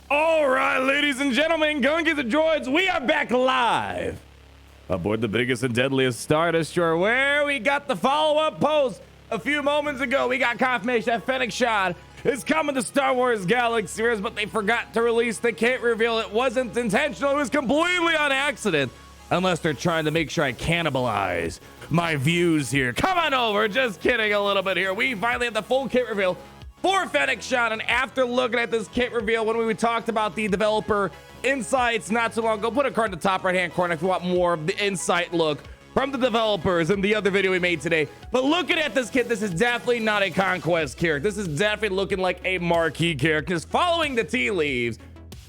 All right, ladies and gentlemen, go and get the droids. We are back live aboard the biggest and deadliest Star Destroyer, where we got the follow-up post a few moments ago. We got confirmation that Fennec Shan is coming to Star Wars Galaxy, but they forgot to release the kit reveal. It wasn't intentional. It was completely on accident, unless they're trying to make sure I cannibalize my views here. Come on over. Just kidding a little bit here. We finally have the full kit reveal for Fennec Shan, and after looking at this kit reveal, when we talked about the developer insights not too long ago, put a card in the top right hand corner if you want more of the insight look from the developers in the other video we made today. But looking at this kit, this is definitely not a conquest character. This is definitely looking like a marquee character. Just following the tea leaves,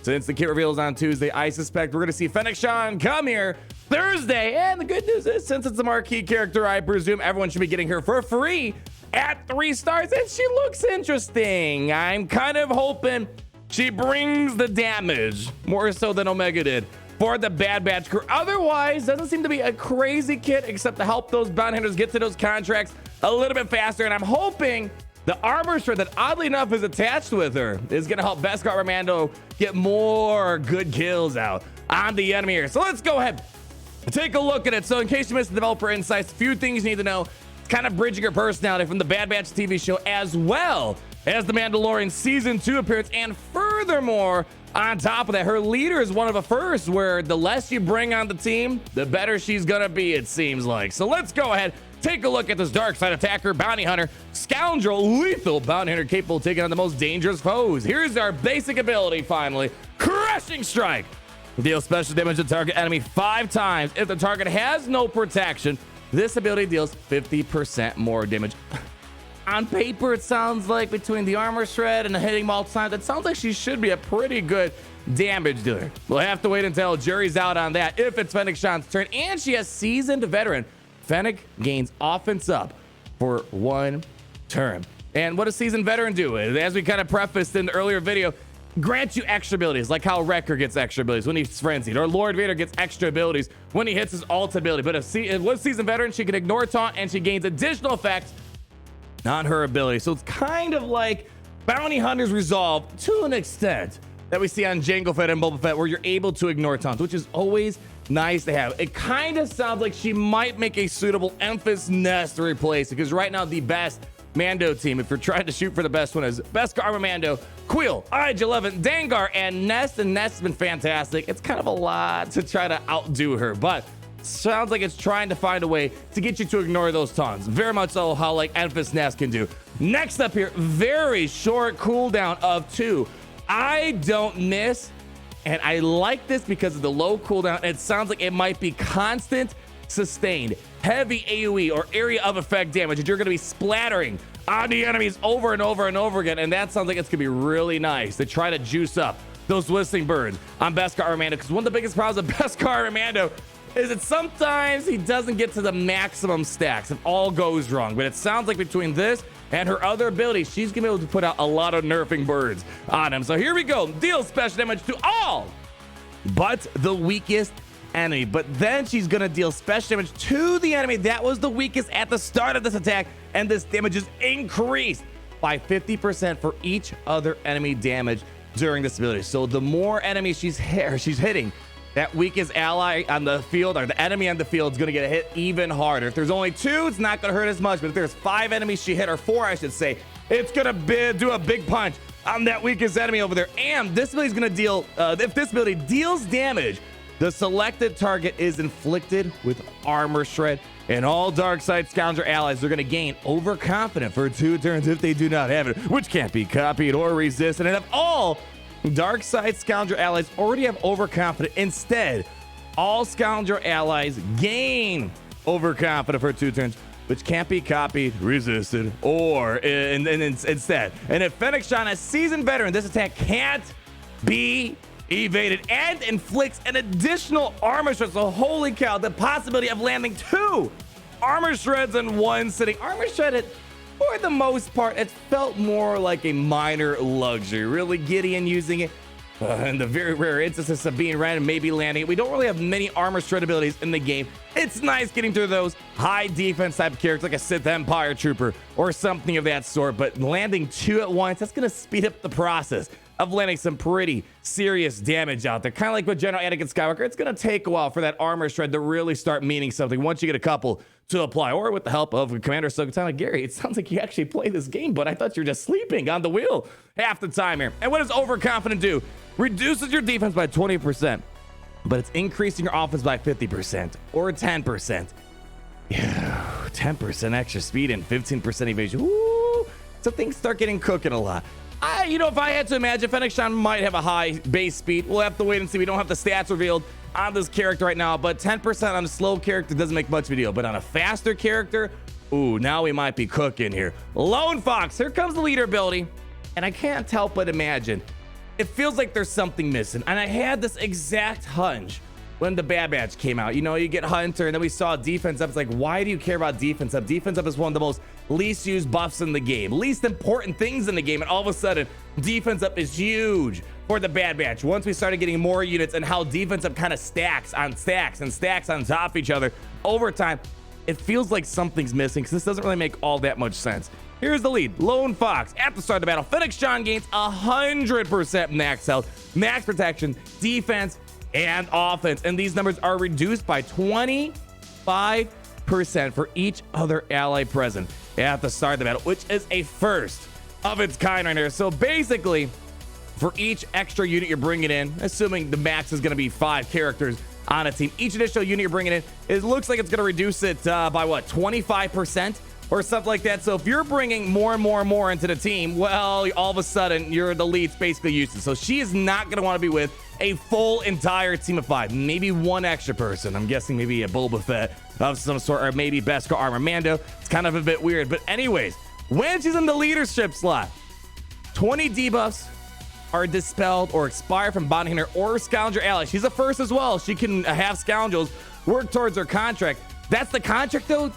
since the kit reveal is on Tuesday, I suspect we're going to see Fennec Shan come here Thursday. And the good news is, since it's a marquee character, I presume everyone should be getting her for free at 3 stars, and she looks interesting. I'm kind of hoping she brings the damage more so than Omega did for the Bad Batch crew. Otherwise, doesn't seem to be a crazy kit, except to help those bounty hunters get to those contracts a little bit faster. And I'm hoping the armor shred that oddly enough is attached with her is going to help Beskar Armando get more good kills out on the enemy here. So let's go ahead and take a look at it. So in case you missed the developer insights, a few things you need to know. Kind of bridging her personality from the Bad Batch TV show, as well as the Mandalorian season 2 appearance. And furthermore, on top of that, her leader is one of the first, where the less you bring on the team, the better she's gonna be, it seems like. So let's go ahead, take a look at this dark side attacker, bounty hunter, scoundrel, lethal bounty hunter, capable of taking on the most dangerous foes. Here's our basic ability finally: Crushing Strike. Deal special damage to target enemy 5 times. If the target has no protection, this ability deals 50% more damage. On paper, it sounds like between the armor shred and the hitting multiple times, it sounds like she should be a pretty good damage dealer. We'll have to wait until jury's out on that if it's Fennec Shan's turn. And she has seasoned veteran. Fennec gains offense up for 1 turn. And what does seasoned veteran do? As we kind of prefaced in the earlier video, grants you extra abilities, like how Wrecker gets extra abilities when he's frenzied, or Lord Vader gets extra abilities when he hits his ult ability. But if with seasoned veteran, she can ignore taunt, and she gains additional effects on her ability. So it's kind of like Bounty Hunter's Resolve to an extent that we see on Jango Fett and Boba Fett, where you're able to ignore taunts, which is always nice to have. It kind of sounds like she might make a suitable Emphas Nest to replace it, because right now the best Mando team, if you're trying to shoot for the best one, is Beskar Armando, Quill, IJ11, Dengar, and Nest. And Nest has been fantastic. It's kind of a lot to try to outdo her, but sounds like it's trying to find a way to get you to ignore those taunts. Very much so how like Emphas Nest can do. Next up here, very short cooldown of 2. I don't miss, and I like this because of the low cooldown. It sounds like it might be constant, sustained, heavy AoE or area of effect damage that you're going to be splattering on the enemies over and over and over again. And that sounds like it's going to be really nice to try to juice up those whistling birds on Beskar Armando, because one of the biggest problems with Beskar Armando is that sometimes he doesn't get to the maximum stacks if all goes wrong. But it sounds like between this and her other abilities, she's gonna be able to put out a lot of nerfing birds on him. So here we go. Deal special damage to all but the weakest enemy. But then she's gonna deal special damage to the enemy that was the weakest at the start of this attack, and this damage is increased by 50% for each other enemy damage during this ability. So the more enemies she's hitting, that weakest ally on the field, or the enemy on the field, is going to get hit even harder. If there's only 2, it's not going to hurt as much. But if there's 5 enemies she hit, or 4, I should say, it's going to do a big punch on that weakest enemy over there. And this ability is going to deal, if this ability deals damage, the selected target is inflicted with armor shred. And all dark side scoundrel allies are going to gain overconfident for 2 turns if they do not have it, which can't be copied or resisted. And if all dark side scoundrel allies already have overconfident, instead all scoundrel allies gain overconfident for 2 turns, which can't be copied, resisted, or instead. And if Fennec Shan, a seasoned veteran, this attack can't be evaded and inflicts an additional armor shred. So holy cow, the possibility of landing 2 armor shreds in 1 sitting. Armor shredded, for the most part, it felt more like a minor luxury. Really, Gideon using it in the very rare instances of being random, maybe landing it. We don't really have many armor shred abilities in the game. It's nice getting through those high defense type of characters like a Sith Empire Trooper or something of that sort, but landing 2 at once, that's going to speed up the process of landing some pretty serious damage out there. Kind of like with General Anakin Skywalker, it's going to take a while for that armor shred to really start meaning something once you get a couple to apply, or with the help of Commander Ahsoka. Gary, it sounds like you actually play this game, but I thought you were just sleeping on the wheel half the time here. And what does Overconfident do? Reduces your defense by 20%, but it's increasing your offense by 50% or 10%. Yeah, 10% extra speed and 15% evasion. Ooh, so things start getting cooking a lot. If I had to imagine, Fennec Shan might have a high base speed. We'll have to wait and see. We don't have the stats revealed on this character right now, but 10% on a slow character doesn't make much of a deal. But on a faster character, ooh, now we might be cooking here. Lone Fox, here comes the leader ability. And I can't help but imagine, it feels like there's something missing. And I had this exact hunch when the Bad Batch came out. You get Hunter, and then we saw Defense Up. It's like, why do you care about Defense Up? Defense Up is one of the most least used buffs in the game, least important things in the game, and all of a sudden, Defense Up is huge for the Bad Batch. Once we started getting more units and how Defense Up kind of stacks on stacks and stacks on top of each other over time, it feels like something's missing because this doesn't really make all that much sense. Here's the lead. Lone Fox, at the start of the battle, Fennec Shan gains 100% max health, max protection, defense, and offense, and these numbers are reduced by 25% for each other ally present at the start of the battle, which is a first of its kind right here. So basically, for each extra unit you're bringing in, assuming the max is going to be 5 characters on a team, each additional unit you're bringing in, it looks like it's going to reduce it by what, 25% or something like that. So if you're bringing more and more and more into the team, well, all of a sudden the lead's basically useless. So she is not going to want to be with a full entire team of 5, maybe one extra person. I'm guessing maybe a Boba Fett of some sort, or maybe Beskar Armor Mando. It's kind of a bit weird, but anyways, when she's in the leadership slot, 20 debuffs are dispelled or expire from bounty hunter or scoundrel ally. She's a first as well. She can have scoundrels work towards her contract. That's the contract though.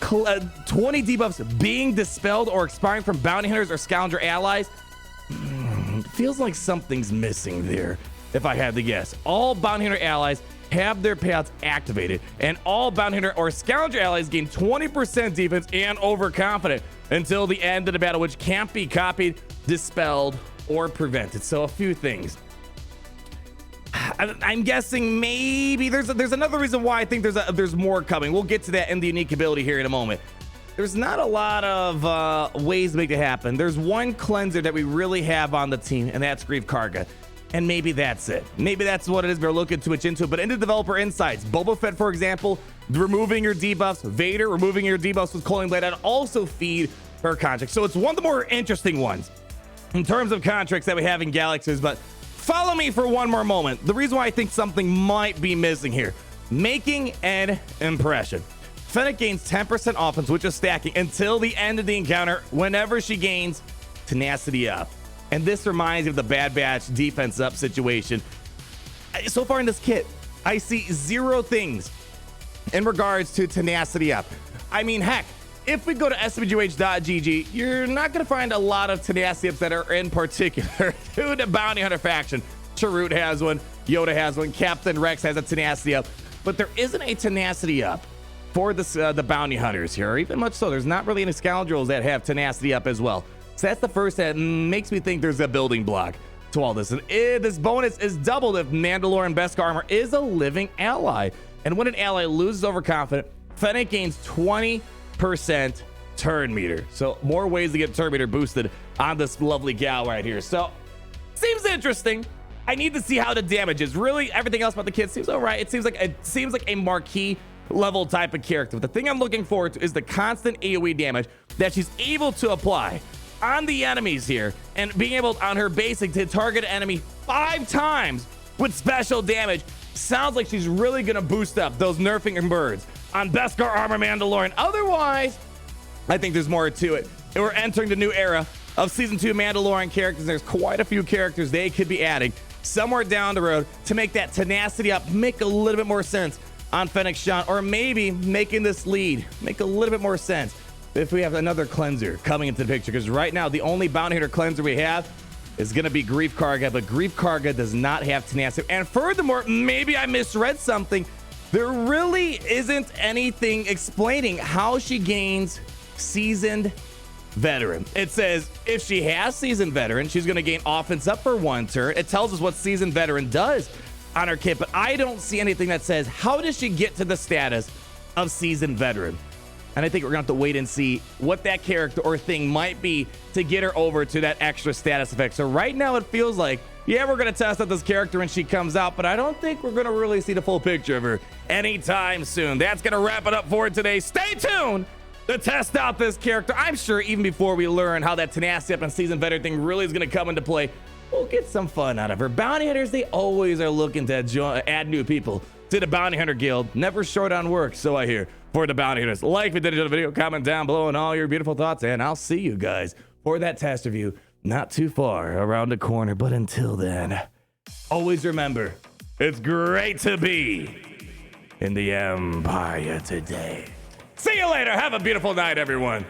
20 debuffs being dispelled or expiring from bounty hunters or scoundrel allies. Feels like something's missing there, if I had to guess. All bounty hunter allies have their payouts activated, and all bounty hunter or scoundrel allies gain 20% defense and overconfident until the end of the battle, which can't be copied, dispelled, or prevented. So a few things. I'm guessing maybe there's another reason why I think there's more coming. We'll get to that in the unique ability here in a moment. There's not a lot of ways to make it happen. There's one cleanser that we really have on the team, and that's Grief Karga. And maybe that's it. Maybe that's what it is. We're looking to switch into it. But in the developer insights, Boba Fett, for example, removing your debuffs, Vader removing your debuffs with Culling Blade, and also feed her contract. So it's one of the more interesting ones in terms of contracts that we have in Galaxies. But follow me for one more moment. The reason why I think something might be missing here. Making an impression. Fennec gains 10% offense, which is stacking, until the end of the encounter whenever she gains Tenacity Up. And this reminds me of the Bad Batch defense up situation. So far in this kit, I see 0 things in regards to Tenacity Up. I mean, heck, if we go to SBGH.gg, you're not going to find a lot of Tenacity Ups that are in particular to the Bounty Hunter faction. Chirrut has one, Yoda has one, Captain Rex has a Tenacity Up, but there isn't a Tenacity Up for the Bounty Hunters here, or even much so. There's not really any Scoundrels that have Tenacity Up as well. So that's the first that makes me think there's a building block to all this. And this bonus is doubled if Mandalorian Beskar Armor is a living ally. And when an ally loses overconfident, Fennec gains 20% turn meter. So more ways to get turn meter boosted on this lovely gal right here. So seems interesting. I need to see how the damage is. Really, everything else about the kid seems all right. It seems like a marquee level type of character. But the thing I'm looking forward to is the constant AoE damage that she's able to apply on the enemies here, and being able on her basic to target an enemy 5 times with special damage. Sounds like she's really gonna boost up those nerfing and birds on Beskar Armor Mandalorian. Otherwise, I think there's more to it. And we're entering the new era of season 2 Mandalorian characters. There's quite a few characters they could be adding somewhere down the road to make that Tenacity Up make a little bit more sense on Fennec Shan, or maybe making this lead make a little bit more sense if we have another cleanser coming into the picture. Because right now, the only bounty hunter cleanser we have is going to be Grief Karga, but Grief Karga does not have Tenacity. And furthermore, maybe I misread something. There really isn't anything explaining how she gains seasoned veteran. It says if she has seasoned veteran, she's going to gain offense up for 1 turn. It tells us what seasoned veteran does on her kit, but I don't see anything that says how does she get to the status of seasoned veteran. And I think we're going to have to wait and see what that character or thing might be to get her over to that extra status effect. So right now it feels like, yeah, we're going to test out this character when she comes out, but I don't think we're going to really see the full picture of her anytime soon. That's going to wrap it up for today. Stay tuned to test out this character. I'm sure even before we learn how that Tenacity Up and seasoned veteran thing really is going to come into play, we'll get some fun out of her. Bounty hunters, they always are looking to add new people to the Bounty Hunter Guild. Never short on work, so I hear, for the Bounty Hunters. Like if you did enjoy the video, comment down below and all your beautiful thoughts, and I'll see you guys for that test review not too far around the corner. But until then, always remember, it's great to be in the Empire today. See you later. Have a beautiful night, everyone.